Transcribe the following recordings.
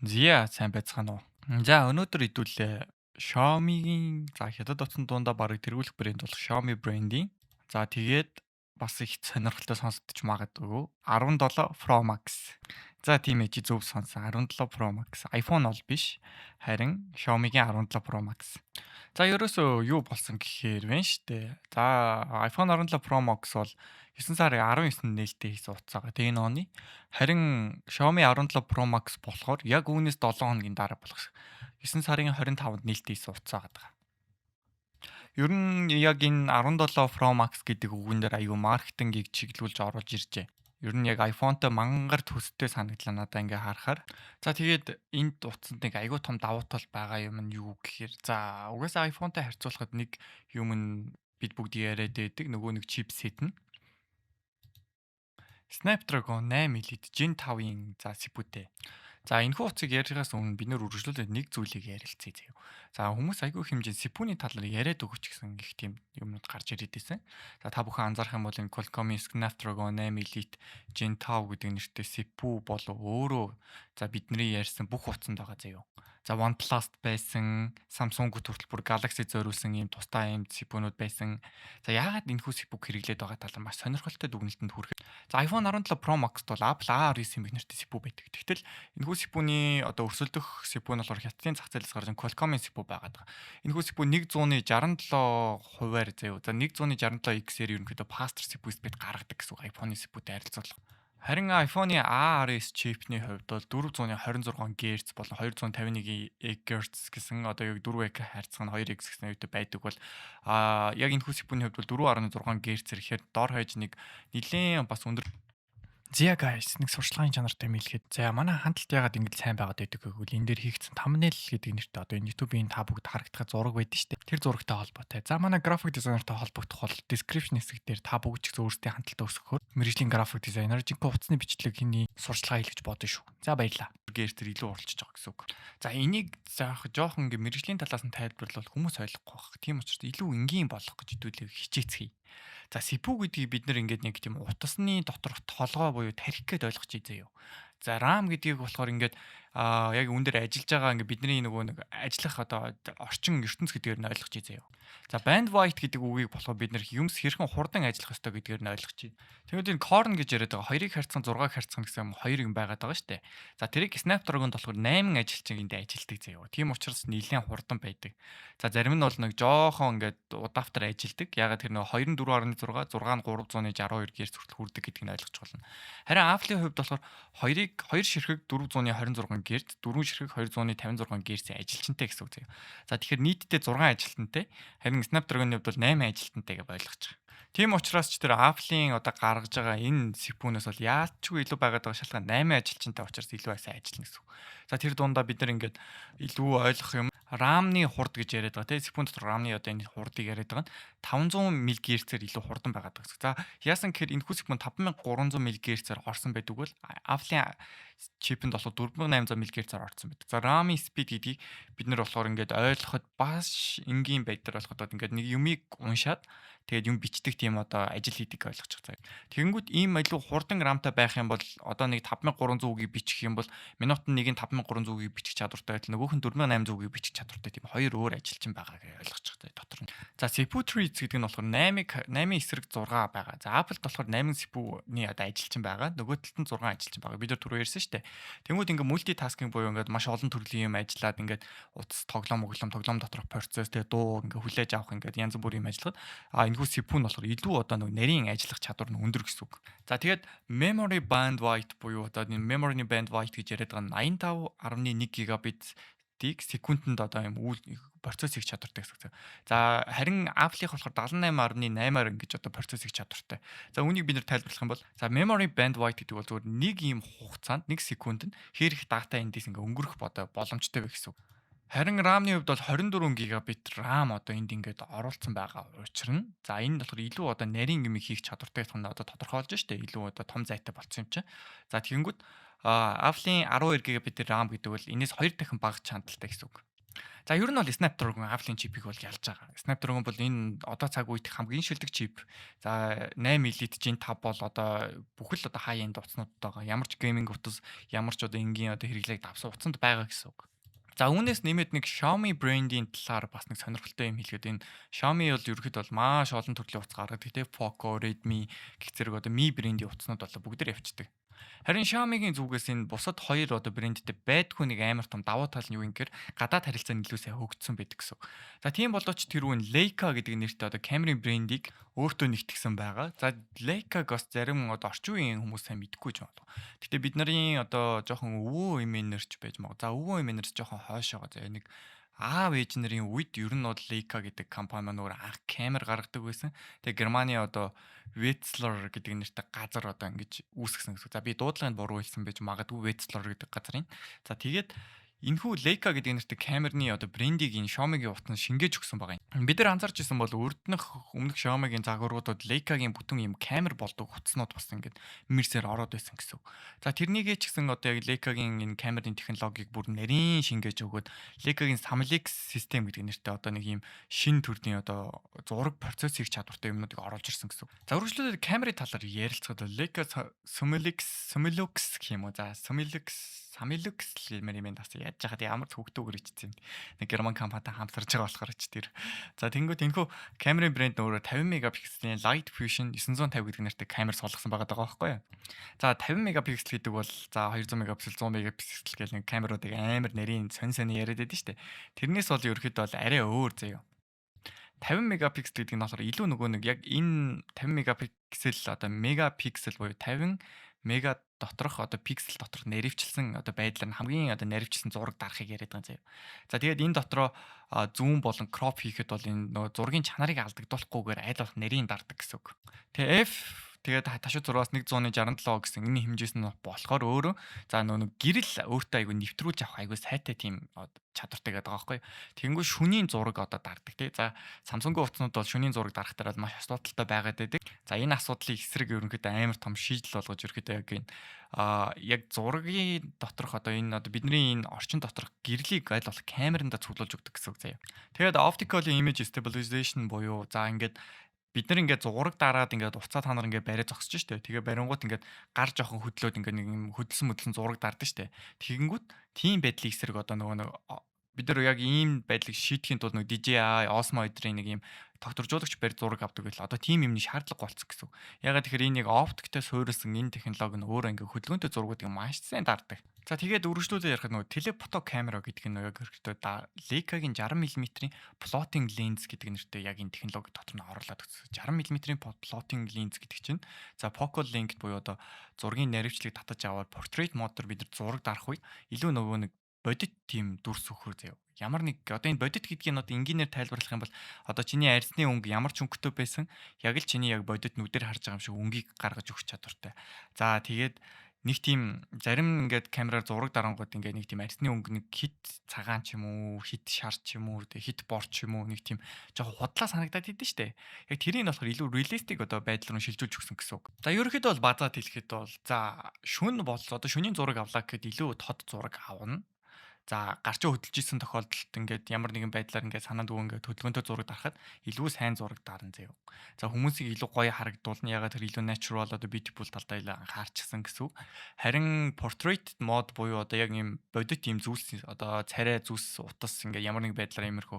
Зя сайн байцгаана уу. За өнөөдөр хэдүүлээ Xiaomi-гийн хятад утсан дундаа бараг тэргүүлэх брэнд болох Xiaomi брендийн тэгээд бас их сонирхолтой сонсогдож магадгүй 17 Pro Max. За тийм ээ чи зөв сонсон. 17 Pro Max. iPhone бол биш. Харин Xiaomi-гийн 17 Pro Max. За ерөөсөө юу болсон гэхээр вэ штэ. За iPhone 17 Pro Max бол 9 сарын 19-нд нээлттэй хийсэн утсаагаа. Тэгээ энэ оны. Харин Xiaomi 17 Pro Max болохоор яг үүнээс 7 хоногийн дараа болох 9 сарын 25-нд нээлттэй хийсэн утсаа байгаа. Ер нь яг энэ 17 Pro Max гэдэг үгэн дээр аюу маркетингийг чиглүүлж оруулж иржээ. Ер нь яг iPhone-тай мангар төстэй санагдлаа надаа ингээ харахаар. За тэгээд энд утсанд нэг аюу том давуу тал байгаа юм нь юу гэхээр за угаасаа iPhone-тай харьцуулахад нэг юм нь бид бүгд яриад байдаг нөгөө нэг чипсет нь Snapdragon 8 Elite Gen 5-ын CPU-тэй. За энэхүү утсыг ярихаас өмнө бид нөр үргэлжлүүлээд нэг зүйлийг ярилцъя заяа. За хүмүүс айгүй хэмжээнд CPU-ний талаар яриад өгч гэсэн их тийм юмнууд гарч ирээд байсан. За та бүхэн анзаарах юм бол энэ Qualcomm-ийн Snapdragon 8 Elite Gen 5 гэдэг нэртэй CPU болов өөрөө за бидний ярьсан бүх утсанд байгаа заяа. За OnePlus байсан, Samsung-д хүртэл бүр Galaxy зориулсан ийм тусдаа ийм CPU-нууд байсан. За яагаад энэхүү CPU хэрэглээд байгаа талаар маш сонирхолтой дүгнэлтэнд хүрэхэд. За iPhone 17 Pro Max-т бол Apple A9 хэмээх нэртэй CPU байдаг. Тэгтэл энэхүү CPU-ний одоо өрсөлдөх CPU нь болохоор хятадын зах зээлээс гарч Qualcomm-ийн CPU байгаад байгаа. Энэхүү CPU 167%-аар заяа. За 167X-ээр ерөнхийдөө faster CPU speed гаргадаг гэсэн үг iPhone-ийн CPU-тэй харьцуулах. Харин iPhone-ы A9 чипний хувьд бол 426 Гц болон 251 Гц гэсэн одоо яг 4x харьцах нь 2x гэсэн үедээ байдаг бол яг энэ CPU-ний хувьд бол 4.6 Гц-ээр ихээр дор хаяж нэг нэлээд бас өндөр. Зя guys нэг сурчлагын чанартай мэлгээд. За манай хандлт ягаад ингэж сайн байгаад байдаг гэвэл энэ дээр хийгдсэн thumbnail гэдэг нэртэй одоо энэ YouTube-ийн та бүгд харагдах зураг байдаг шүү дээ. Тэр зурагтай холбоотой. За манай график дизайнертай холбогдох бол description хэсэг дээр та бүгд ч гэсэн өөрсдийн хандлтаа өсгөхөөр мэргэжлийн график дизайнер жинхэнэ утасны бичлэг хийний сурчлага хийлгэж бодно шүү. За баярлалаа. Гэртэр илүү уралчж байгаа гэсэн үг. За энийг заах жоохон ингээ мэргэжлийн талаас нь тайлбарлал хүмүүс ойлгохгүй байх. Тийм учраас илүү энгийн болгох гэж хэдүүлээ хичээцгээе. За CPU гэдгийг бид нэр ингээд нэг тийм утасны доторх толгой буюу тарих гэд ойлгож ийзээ юу. За RAM гэдгийг болохоор ингээд яг үүн дээр ажиллаж байгаа ингээд бидний нөгөө нэг ажиллах одоо орчин ертөнц гэдгээр нь ойлгож ийзээ юу. За bandwidth гэдэг үгийг болохоор бид нэр юмс хэрхэн хурдан ажиллах ёстой гэдгээр нь ойлгож байна. Тэгвэл энэ core гэж яриад байгаа 2-ыг харьцан 6-ыг харьцах гэсэн юм 2 юм байгаад байгаа шүү дээ. За тэрийг Snapdragon болохоор 8 ажилчинд ажилтдаг заяа. Тийм учраас нэлээд хурдан байдаг. За зарим нь бол нэг жоохон ингээд удаавтар ажилдаг. Ягаад тэр нэг 24.6, 6 нь 362 Гц хүртэл хүрдэг гэдгийг нь ойлгож болно. Харин Apple-ийн хувьд болохоор 2-ыг 2 ширхэг 426 Гц, 4 ширхэг 256 Гц ажилчинтай гэсэн үг заяа. За тэгэхээр нийтдээ 6 ажилтнтай. Харин Snapdragon-ийн хувьд бол 8 ажилтнтай гэж ойлгож байгаа. Тийм учраас ч тэр Apple-ийн одоо гаргаж байгаа энэ CPU-наас бол яалтчгүй илүү байгаад байгаа шалтгаан 8 ажилчинтай учраас илүү сайн ажиллана гэсэн үг. За тэр дундаа бид нар ингээд илүү ойлгох юм RAM-ны хурд гэж яриад байгаа тийм CPU дотор RAM-ны одоо энэ хурдыг яриад байгаа нь 500 МГц-ээр илүү хурдан байгаад байгаа гэсэн. За яасан гэхээр энэ CPU 5300 МГц-ээр орсон байдаг бол Apple-ийн чипэнд болохоор 4800 МГц-аар орсон байдаг. За RAM-ийн speed гэдгийг бид нар болохоор ингээд ойлгоход бас энгийн байдлаар болоход ингээд нэг юмыг уншаад тэгээд юм бичдэг тийм одоо ажил хийдэг ойлгож байгаа. Тэгэнгүүт ийм илүү хурдан RAM-тай байх юм бол одоо нэг 5300 үгийг бичих юм бол минутанд нэг нь 5300 үгийг бичих чадвартай байтал нөгөөх нь 4800 үгийг бичих чадвартай тийм хоёр өөр ажилчин байгаа гэж ойлгож байгаа дотор нь. За CPU trees гэдэг нь болохоор 8-ийн эсрэг 6 байгаа. За Apple болохоор 8 CPU-ний одоо ажилчин байгаа. Нөгөө талд нь 6 ажилчин байгаа. Бид нар түрүү ярьсан шүү дээ. Тэнгүүд ингээ multitasking буюу ингээ маш олон төрлийн юм ажиллаад ингээ утас тоглоом доторх процесс тэгээ дуу ингээ хүлээж авах ингээ янз бүрийн юм ажиллахад энэхүү CPU нь болохоор илүү одоо нэг нарийн ажиллах чадвар нь өндөр гэсэн үг. За тэгээд memory bandwidth буюу одоо энэ memory bandwidth гэж яриад байгаа нь 85.1 гигабит секундэд одоо юм процесс хийх чадвартай гэсэн үг. За харин Apple-ийнх болохоор 78.8-аар ингэж одоо процесс хийх чадвартай. За үүнийг бид нэр тайлбарлах юм бол за memory bandwidth гэдэг бол зөвхөн нэг ийм хугацаанд 1 секундэд хээх дата эндээс ингээ өнгөрөх боломжтой байх гэсэн үг. Харин RAM-ны хувьд бол 24 гигабит RAM одоо энд ингээд оруулсан байгаа учир нь за энэ болохоор илүү одоо нарийн юм хийх чадвартай гэх нь одоо тодорхойлж штэ илүү одоо том зайтай болсон юм чинь. За тэгэнгүүт Apple-ийн 12 гигабит RAM гэдэг бол энэс 2 дахин бага чанартай гэсэн үг. За ер нь бол Snapdragon Apple-ын чипийг бол ялж байгаа. Snapdragon бол энэ одоо цаг үед хамгийн шилдэг чип. За 8 Elite Gen 5 бол одоо бүхэл одоо high end утаснууд байгаа. Ямар ч гейминг утас, ямар ч одоо энгийн одоо хэрэглээг давсан утсанд байгаа гэсэн үг. За үүнээс нэмээд нэг Xiaomi брендийн талаар бас нэг сонирхолтой юм хэлгээд энэ Xiaomi бол ерөөхдөө бол маш олон төрлийн утас гаргадаг. Гэтэ Poco, Redmi гэх зэрэг одоо Mi брендийн утаснууд бол бүгд явцдаг. Харин Xiaomi-гийн зүгээс энэ бусад хоёр одоо брэндтэй байдгүй нэг амар том давуу тал нь юу юм гэхээр гадаад харилцаа нь илүү сайн хөгжсөн байдаг гэсэн. За тийм боловч тэрүүн Leica гэдэг нэртэй одоо камерын брендийг өөртөө нэгтгэсэн байгаа. За Leica-г бас зарим одоо орчин үеийн хүмүүс сайн мэдгүй ч байна. Гэтэ бид нарын одоо жоохон өвөө эмээнэрч байж магадгүй. За өвөө эмээнэрч жоохон хойшоогоо за нэг аав ээж нарын үед ер нь бол Leica гэдэг компани маань өөр анх камер гаргадаг байсан. Тэгээ Германы одоо Wetzlar гэдэг нэртэй газар одоо ингэж үүсгэсэн гэсэн. За би дуудлагыг буруу хэлсэн байж магадгүй Wetzlar гэдэг газрын. За тэгээд энэхүү Leica гэдэг нэртэй камерны одоо брендийг энэ Xiaomi-гийн утас шингээж өгсөн байгаа юм. Бид нар анзаарч ирсэн бол өмнөх Xiaomi-гийн загваруудад Leica-гийн бүтэн юм камер болдог утаснууд бас ингэж мэрсээр ороод байсан гэсэн. За тэрнийгээ ч гэсэн одоо яг Leica-гийн энэ камерын технологиг бүр нарийн шингээж өгөөд Leica-гийн Samlex систем гэдэг нэртэй одоо нэг юм шин төрлийн одоо зураг процессыг чадвартай юмнуудыг оруулж ирсэн гэсэн. За үргэлжлүүлээд камерын талаар ярилцахад Leica Samlex гэх юм уу? За Samlex гэмээр юм даас яаж яхад ямар хөвгтөөгөр ичсэн юм. Нэг герман компанитай хамтарч байгаа болохоор ч тэр. За тэнгуут энэхүү камерын брэнд өөрөө 50 мегапикселийн Light Fusion 950 гэдэг нэртэй камер суулгасан байгаа байхгүй юу? За 50 мегапиксел гэдэг бол за 200 мегапиксел 100 мегапиксел гэх нэг камеруудыг амар нарийн сонь яриад байдаг шүү дээ. Тэрнээс бол ерөөхдөө бол арай өөр заяа. 50 мегапиксел гэдэг нь болохоор илүү нөгөө нэг яг энэ 50 мегапиксел одоо мегапиксел буюу 50 мега доторх одоо пиксел доторх наривчлсан одоо байдлаар нь хамгийн одоо наривчлсан зураг дарахыг яриад байгаа юм. За тэгээд энэ дотроо зүүн болон crop хийхэд бол энэ нөгөө зургийн чанарыг алдагдуулахгүйгээр аль болох нарийн дардаг гэсэн үг. Тэгээ тэгээд ташуу зургаас 167 гэсэн энэ хэмжээс нь болохоор өөрөө за нөгөө гэрэл өөртөө айгу нэвтрүүлж авах айгу сайтай тийм чадвартай гэдэг байгаа байхгүй. Тэгэнгүүт шүнийн зураг одоо дардаг тий. За Samsung-ийн утаснууд бол шүнийн зураг дарахтаар бол маш асуудалтай байгаад байдаг. За энэ асуудлыг эсрэг ерөнхийдөө амар том шийдэл болгож ерөнхийдөө яг энэ яг зургийн доторх одоо энэ одоо бидний энэ орчин доторх гэрлийг аль болох камеранда цуглуулж өгдөг гэсэн үг заяа. Тэгээд optical image stabilization буюу за ингээд бид нар ингээд зураг дараад ингээд уцаа та нар ингээд бариа зогсож штэ. Тэгээ барингууд ингээд гар жоохон хөдлөөд ингээд нэг юм хөдөлсөн зураг дардаг штэ. Тэгэнгүүт тийм байдлын эсрэг одоо нөгөө бид нар яг ийм байдлыг шийдэхин тулд нэг DJI Osmo эдрийн нэг юм тогтворжуулагч барь зураг авдаг байл. Одоо тийм юмны шаардлага болцсон гэсэн. Ягаад тэгэхээр энэ нэг оптиктэй суурилсан энэ технологи нь өөрөө ингээд хөдөлгөөнтэй зургуудыг маш сайн дардаг. За тэгээд үргэлжлүүлээ ярихад нөгөө телефото камера гэдэг нь яг хэрэгтэй Leica-гийн 60 мм-ийн floating lens гэдэг нэртэй яг энэ технологи дотор нь оруулаад өгсөн. 60 мм-ийн floating lens гэдэг чинь за focal length буюу одоо зургийн наривчлыг татаж аваад portrait mode-оор бид нар зураг дарах үед илүү нөгөө нэг бодит тийм дүрс өгөхөр заяа. Ямар нэг одоо энэ бодит гэдгийг нь одоо энгийнээр тайлбарлах юм бол одоо чиний арьсны өнгө ямар ч өнгөтэй байсан яг л чиний яг бодит нүдээр харж байгаа юм шиг өнгийг гаргаж өгч чадвартай. За тэгээд нэг тийм зарим ингээд камераар зураг дарангууд ингээд нэг тийм арьсны өнгө нэг хит цагаан ч юм уу, хит шар ч юм уу, хит бор ч юм уу нэг тийм жоохон худлаа санагдаад идэв штэ. Яг тэрийг болохоор илүү реалистик одоо байдлаар нь шилжүүлж өгсөн гэсэн үг. За ерөнхийдөө бол базаад хэлэхэд бол за шүн бол одоо шүний зураг авлаа гэхэд илүү тод зураг авна. За гарчаа хөдөлж исэн тохиолдолд ингээд ямар нэгэн байдлаар ингээд санаанд өгөө ингээд хөдөлгөөнтэй зураг дарахад илүү сайн зураг дарна заяа. За хүмүүсийг илүү гоё харагдуулна. Ягаад тэр илүү natural одоо beautiful талдаа илүү анхаарчихсан гэсэн үг. Харин portrait mode буюу одоо яг юм бодит юм зүйлс одоо царай зүс утас ингээд ямар нэг байдлаар иймэрхүү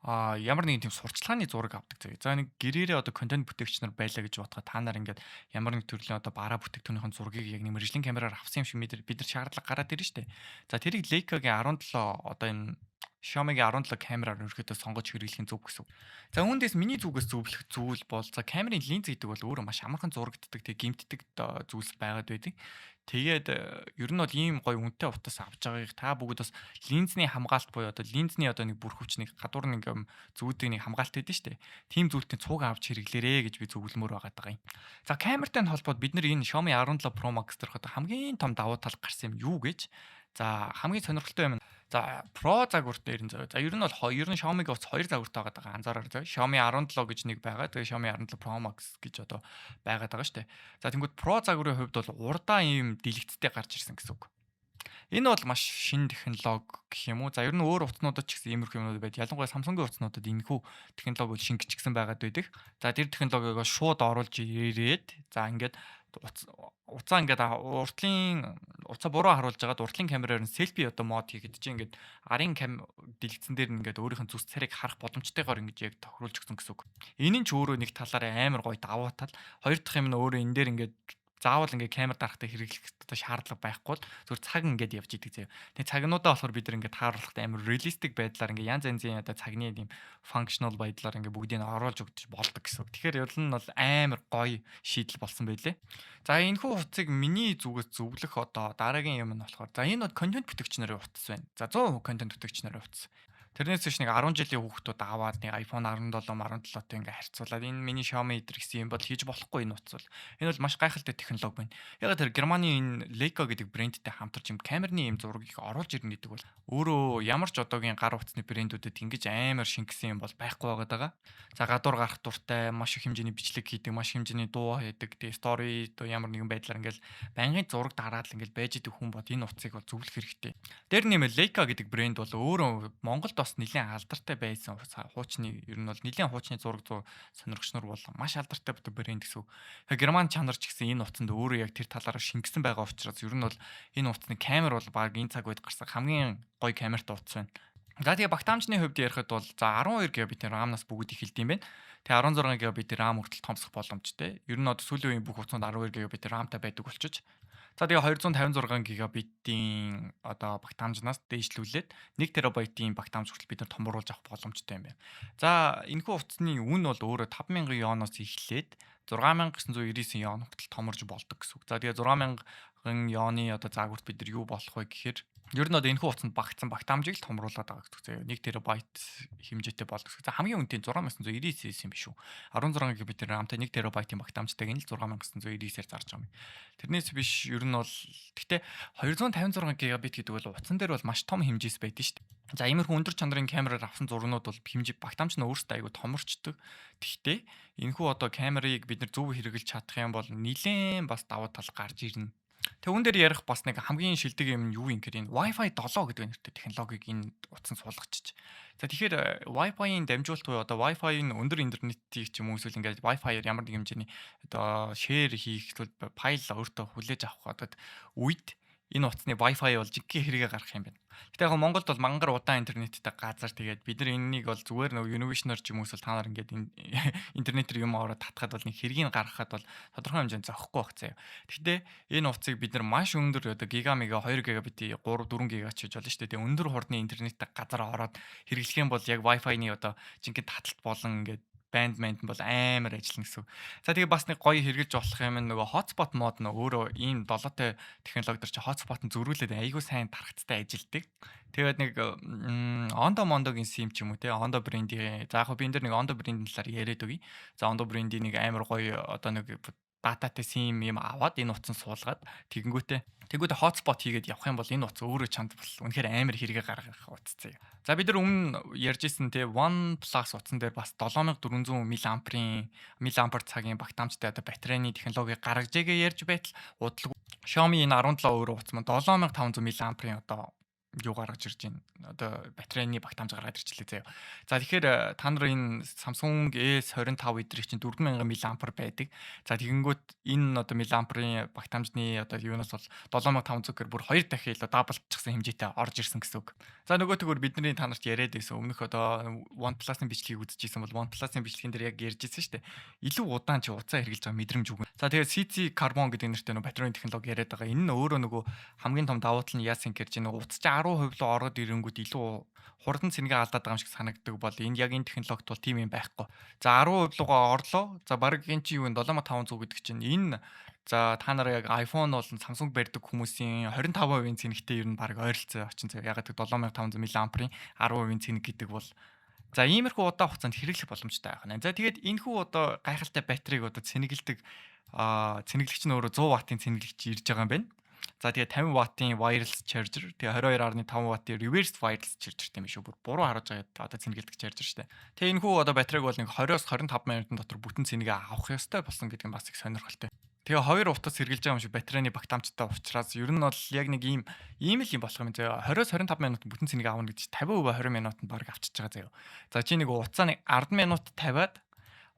ямар нэгэн тийм сурчлагын зураг авдаг заяа. За нэг гэрээрээ одоо контент бүтээгч нар байлаа гэж бодоход та нар ингээд ямар нэг төрлийн одоо бараа бүтээгдэхүүнийхэн зургийг яг нэг мэржлийн камераар авсан юм шиг бид нар шаардлага гараад ирнэ штэ. За тэрийг Leica-гийн 17 одоо энэ Xiaomi-гийн 17 камераар өөрөөдөө сонгож хэрэглэх нь зөв гэсэн. За үүндээс миний зүгээс зөвлөх зүйл бол за камерын линз гэдэг бол өөрөө маш амархан зурагддаг тэг гимтдэг зүйлс байгаад байдаг. Тэгээд ер нь бол ийм гоё үнэтэй утас авч байгааг та бүгд бас линзний хамгаалт буюу одоо линзний одоо нэг бүр хүчнийг гадуур нэг зүүдийг нэг хамгаалт хийдэж штэ. Тим зүйлтний цуг авч хэрэглээрэ гэж би зөвлөмөр байгаа юм. За камертай холбоод бид нар энэ Xiaomi 17 Pro Max дээрх одоо хамгийн том давуу тал гарсан юм юу гэж за хамгийн сонирхолтой юм. За Pro загвар дээр нь заяа. За ер нь Xiaomi-гийн утас 2 загвартай байгаа анзаараар заяа. Xiaomi 17 гэж нэг байгаа. Тэгээ Xiaomi 17 Pro Max гэж одоо байгаад байгаа шүү дээ. За тэнгууд Pro загварын хувьд бол урдаа ийм дэлгэцтэй гарч ирсэн гэсэн үг. Энэ бол маш шинэ технологи гэх юм уу. За ер нь өөр утаснуудад ч гэсэн иймэрхүү юмнууд байд. Ялангуяа Samsung-ийн утаснуудад энэхүү технологи бол шингэчихсэн байгаад байдаг. За тэр технологиг шууд оруулж ирээд за ингээд уцаа ингээд уртлын уцаа буруу харуулж байгаад уртлын камераар нь селфи одоо мод хийгээд чи ингээд арын дэлгэцэн дээр нь ингээд өөрийнх нь зүс царайг харах боломжтойгоор ингээд яг тохируулж өгсөн гэсэн үг. Энэ нь ч өөрөө нэг талаараа амар гоё давуу тал. Хоёр дахь юм нь өөрөө энэ дээр ингээд заавал ингээ камер дарахтай хэрэглэх одоо шаардлага байхгүй бол зүгээр цаг ингээд явж идэг заяа. Тэгээ цагнуудаа болохоор бид нар ингээд тааруулахтай амар реалистик байдлаар ингээ янз янзын одоо цагны юм functional байдлаар ингээ бүгдийг нь оруулж өгч болдог гэсэн. Тэгэхээр ер нь бол амар гоё шийдэл болсон байлээ. За энэ хүү утсыг миний зүгээс зөвлөх одоо дараагийн юм нь болохоор за энэ бол контент бүтээгч нарын утас байна. За 100% контент бүтээгч нарын утас. Тэрнээс биш нэг 10 жилийн хүүхдүүд аваад нэг iPhone 17, 17-той ингээ харьцуулаад энэ миний Xiaomi идэр гэсэн юм бол хийж болохгүй энэ утас бол. Энэ бол маш гайхалтай технологи байна. Яг тэр Германы энэ Leica гэдэг брэндтэй хамтарч юм камерны юм зургийг оруулж ирнэ гэдэг бол өөрөө ямар ч одоогийн гар утасны брэндүүдэд ингэж амар шингэсэн юм бол байхгүй байгаа. За гадуур гарах дуртай, маш их хэмжээний бичлэг хийдэг, маш их хэмжээний дуу хийдэг, тэгээ story одоо ямар нэгэн байдлаар ингээл байнгын зураг дараад л ингээл байж идэг хүн бод энэ утсыг бол зөвлөх хэрэгтэй. Дээр нэмээ Leica гэдэг брэнд бол өөрөө Монголд бас нэлээд алдартай байсан хуучны ер нь бол нэлээд хуучны зураг сонирхч нар бол маш алдартай брэнд гэсэн. Герман чанар ч гэсэн энэ утсанд өөрөө яг тэр талаараа шингэсэн байгаа учраас ер нь бол энэ утасны камер бол баг энэ цаг үед гарсан хамгийн гоё камертай утас байна. За тэгээ багтаамжны хувьд ярихад бол за 12 GB RAM-наас бүгд эхэлдэм байх. Тэгээ 16 GB RAM хүртэл томсох боломжтой. Ер нь одоо сүүлийн үеийн бүх утсууд 12 GB RAM-тай байдаг болчих. За тэгээ 256 GB-ийн одоо багтаамжнаас дээшлүүлээд 1 TB-ийн багтаамж хүртэл бид нар томруулж авах боломжтой юм байна. За энэхүү утасны үн бол өөрөө 5000 йоноос эхлээд 6999 йон хүртэл томорж болдог гэсэн үг. За тэгээ 6000 йоны одоо заагүрт бид нар юу болох вэ гэхээр ер нь одоо энэхүү утсанд багтсан багтаамжийг л томруулаад байгаа гэсэн үг. 1 TB хэмжээтэй болдог. За хамгийн үнэтэй 6999 юм биш үү? 16 GB RAM-тай 1 TB-ийн багтаамжтайг нь л 6999-ээр зарж байгаа юм. Тэрнээс биш ер нь бол гэхдээ 256 GB гэдэг бол утсан дээр бол маш том хэмжээс байдаг шүү дээ. За иймэрхүү өндөр чанарын камераар авсан зургнууд бол хэмжээ багтаамж нь өөрөөсөө айгүй томорчдөг. Тэгвэл энэхүү одоо камерыг бид нар зөв хэрэглэж чадах юм бол нэлээд бас давуу тал гарч ирнэ. Тэгүн дээр ярих бас нэг хамгийн шилдэг юм нь юу юм гэхээр энэ Wi-Fi 7 гэдэг нэртэй технологиг энэ утсан суулгачиж. За тэгэхээр Wi-Fi-ийн дамжуулалт буюу одоо Wi-Fi-ийн өндөр интернетийг ч юм уу эсвэл ингээд Wi-Fi-аар ямар нэг хэмжээний одоо share хийх эсвэл файл өөртөө хүлээж авах одоо үед энэ утасны Wi-Fi бол жинхэнэ хэрэгэ гарах юм байна. Гэтэ яг Монголд бол мангар удаан интернеттэй газар тэгээд бид нар энэнийг бол зүгээр нэг Univision-оор ч юм уу эсвэл та нар ингээд интернетээр юм ороод татхад бол нэг хэргийг гаргахад бол тодорхой хэмжээнд зохихгүй байх заяа. Гэхдээ энэ утсыг бид нар маш өндөр одоо гига мега 2 гигабит 3 4 гига ч хийж болно шүү дээ. Тэгээ өндөр хурдны интернеттэй газар ороод хэрэглэх юм бол яг Wi-Fi-ны одоо жинхэнэ таталт болон ингээд банд нь бол амар ажиллана гэсэн. За тэгээ бас нэг гоё хэрэгжилж болох юм нөгөө hotspot мод нөө өөрөө ийм долоотой технологиор чи hotspot нь зөрүүлээд айгүй сайн тархацтай ажилдаг. Тэгээд нэг Ondo Mondo-гийн SIM ч юм уу те Ondo брендийн за яг би энэ дэр нэг Ondo брендийн талаар яриад өгье. За Ondo брендийн нэг амар гоё одоо нэг дататай SIM юм аваад энэ утсан суулгаад тэгэнгүүтээ hotspot хийгээд явах юм бол энэ утас өөрөө чанд бол үнэхээр амар хэрэгэ гаргах утас заяа. За бид нар өмнө ярьж ирсэн те OnePlus утсан дээр бас 7400 мАh цагийн багтаамжтай одоо батарейны технологи гаргаж игээ ярьж байтал удлаг Xiaomi энэ 17 өөрөө утас маань 7500 мАh одоо юу гаргаж ирж байна. Одоо батарейны багтаамж гаргаад ирчлээ заяа. За тэгэхээр та нар энэ Samsung S25 эдрийг чинь 4000 мАh байдаг. За тэгэнгүүт энэ одоо мАh-ийн багтаамжны одоо юунаас бол 7500-ээр бүр 2 дахин илүү даблчсан хэмжээтэй орж ирсэн гэсэн үг. За нөгөөтэйгөр бидний та нарт яриад байсан өмнөх одоо OnePlus-ын бичлэгийг үзчихсэн бол OnePlus-ын бичлэгэн дээр яг ярьжсэн шүү дээ. Илүү удаан чи уцаа хэрглэж байгаа мэдрэмж өгнө. За тэгээд CC Carbon гэдэг нэртэй нөгөө батарейн технологи яриад байгаа. Энэ нь өөрөө нөгөө хамгийн том давуу тал нь яасан гэж нөгөө утас 10% руу ороод ирэнгүүт илүү хурдан цэнгээ алдаад байгаа юм шиг санагддаг бол энэ яг энэ технологид бол тийм юм байхгүй. За 10% руугаа орлоо. За баг энэ чи юу вэ 7500 гэдэг чинь энэ за та нараа яг iPhone бол Samsung барьдаг хүмүүсийн 25% цэнэгтэй ер нь баг ойролцоо очин заяа. Ягаад гэвэл 7500 мАh-ийн 10% цэнэг гэдэг бол за иймэрхүү удаан хугацаанд хэрэглэх боломжтой байх нь. За тэгээд энэхүү одоо гайхалтай батарейг одоо цэнэглэдэг цэнэглэгч нь өөрөө 100 ваттын цэнэглэгч ирж байгаа юм байна. За тэгээ 50 ваттын wireless charger, тэгээ 22.5 ваттын reverse wireless charger тийм шүү. Бүр буруу харж байгаа одоо цэнгэлдэг charger шүү дээ. Тэгээ энэ хүү одоо батарейг бол нэг 20-25 минутын дотор бүтэн цэнэгээ авах ёстой болсон гэдэг нь бас их сонирхолтой. Тэгээ 2 утас хэрглэж байгаа юм шиг батарейны багтаамжтай учраас ер нь бол яг нэг ийм л юм болох юм заяа. 20-25 минут бүтэн цэнийг аавна гэж 50% 20 минутанд баг авчиж байгаа заяа. За чи нэг уцаа нэг 10 минут тавиад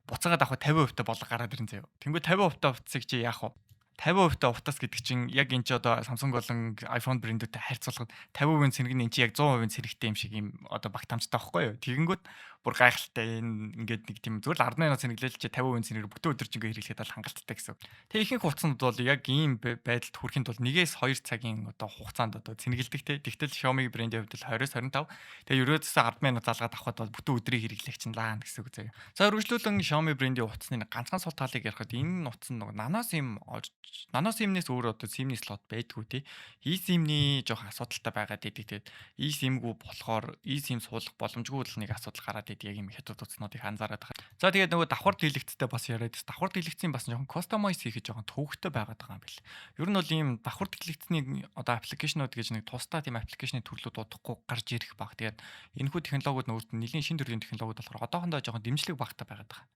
буцаагаад авах 50% та болго гараад ирэн заяа. Тэнгүү 50% та утсыг чи яах вэ? 50% та утас гэдэг чинь яг энэ ч одоо Samsung болон iPhone брэндүүдтэй харьцуулахад 50% цэнэг нь эн чи яг 100% цэнэгтэй юм шиг юм одоо багтаамжтай байхгүй юу? Тэгэнгүүт бүр гайхалтай энэ ингээд нэг тийм зүгээр л 10 минут цэнэглэл чи 50% цэнэгээр бүтэн өдөржингөө хэрэглэхэд бол хангалттай гэсэн. Тэгээ ихэнх утсанд бол яг ийм байдалд хүрэхэд бол 1-2 цагийн одоо хугацаанд одоо цэнэгэлдэг те. Тэгтэл Xiaomi брэндийн хувьд бол 20-25. Тэгээ ерөөсөө 10 минут залгаад авахад бол бүтэн өдрийг хэрэглэх чинь лаана гэсэн үг заяа. За үргэлжлүүлэн Xiaomi брендийн утасны ганцхан сул талыг ярихад энэ утас нь нано SIM-нээс өөр одоо SIM-ний слот байдгүй тий. eSIM-ний жоох асуудалтай байгаад идэг. Тэгээд eSIM-гүй болохоор eSIM суулгах боломжгүй л нэг асуудал гараад идэг яг юм хятад утаснуудыг анзаараад байгаа. За тэгээд нөгөө давхар дэлгэцтэй бас яриад бас давхар дэлгэцийн бас жоохон customize хийхэд жоохон төвөгтэй байгаад байгаа юм бэл. Ер нь бол ийм давхар дэлгэцний одоо аппликейшнууд гэж нэг тусдаа тийм аппликейшны төрлүүд удахгүй гарч ирэх баг. Тэгээд энэхүү технологиуд нь өөртөө нэлийн шин төрлийн технологиуд болохоор одоохондоо жоохон дэмжлэг багтаа байгаад байгаа.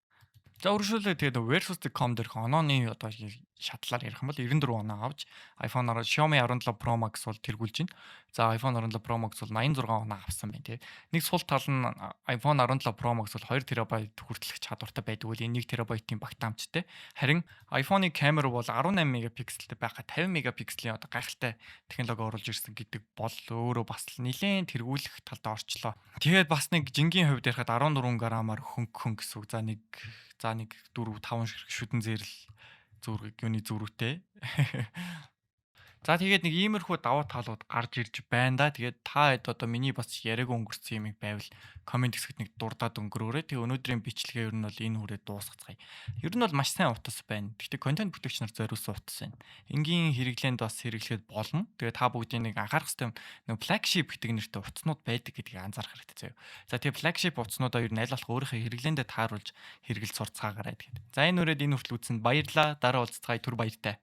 За үргэлжлүүлээ тэгээд Versus.com дээрх онооны одоо шатлаар ярих юм бол 94 оноо авч iPhone-оор Xiaomi 17 Pro Max бол тэргүүлж байна. За iPhone 17 Pro Max бол 86 оноо авсан байна тий. Нэг сул тал нь iPhone 17 Pro Max бол 2 TB хүртэлх чадвартай байдаг үл 1 TB-ийн багтаамжтай. Харин iPhone-ы камер бол 18 мегапикселтэй байхад 50 мегапикселийн одоо гайхалтай технологи оруулж ирсэн гэдэг бол өөрөө бас нэлээд тэргүүлэх талд орчлоо. Тэгээд бас нэг жингийн хувьд ярихад 14 грамаар хөнгөн гэсэн үг. За нэг 4-5 шүдэн зэрэл зүрэг юуны зүрүүтэй. За тэгээд нэг иймэрхүү давуу талууд гарч ирж байна да. Тэгээд та хэд одоо миний бас яриаг өнгөрсөн юмыг байвал комент хэсэгт нэг дурдаад өнгөрөөрэй. Тэгээ өнөөдрийн бичлэгээ ер нь бол энэ хүрээ дуусгацгаая. Ер нь бол маш сайн утас байна. Гэхдээ контент бүтээгч нар зориулсан утас байна. Энгийн хэрэглээнд бас хэрэглэхэд болно. Тэгээ та бүгдийн нэг анхаарах хэвээр нэг flagship гэдэг нэртэй утаснууд байдаг гэдгийг анзаарах хэрэгтэй заяа. За тэгээ flagship утаснуудаа ер нь аль болох өөрийнхөө хэрэглээндээ тааруулж хэрэгэл сурцгаагаарай гэдэг. За энэ үрээд энэ хүртэл үзсэнд баярлалаа. Дараа уулзцгаая. Түр баяртай.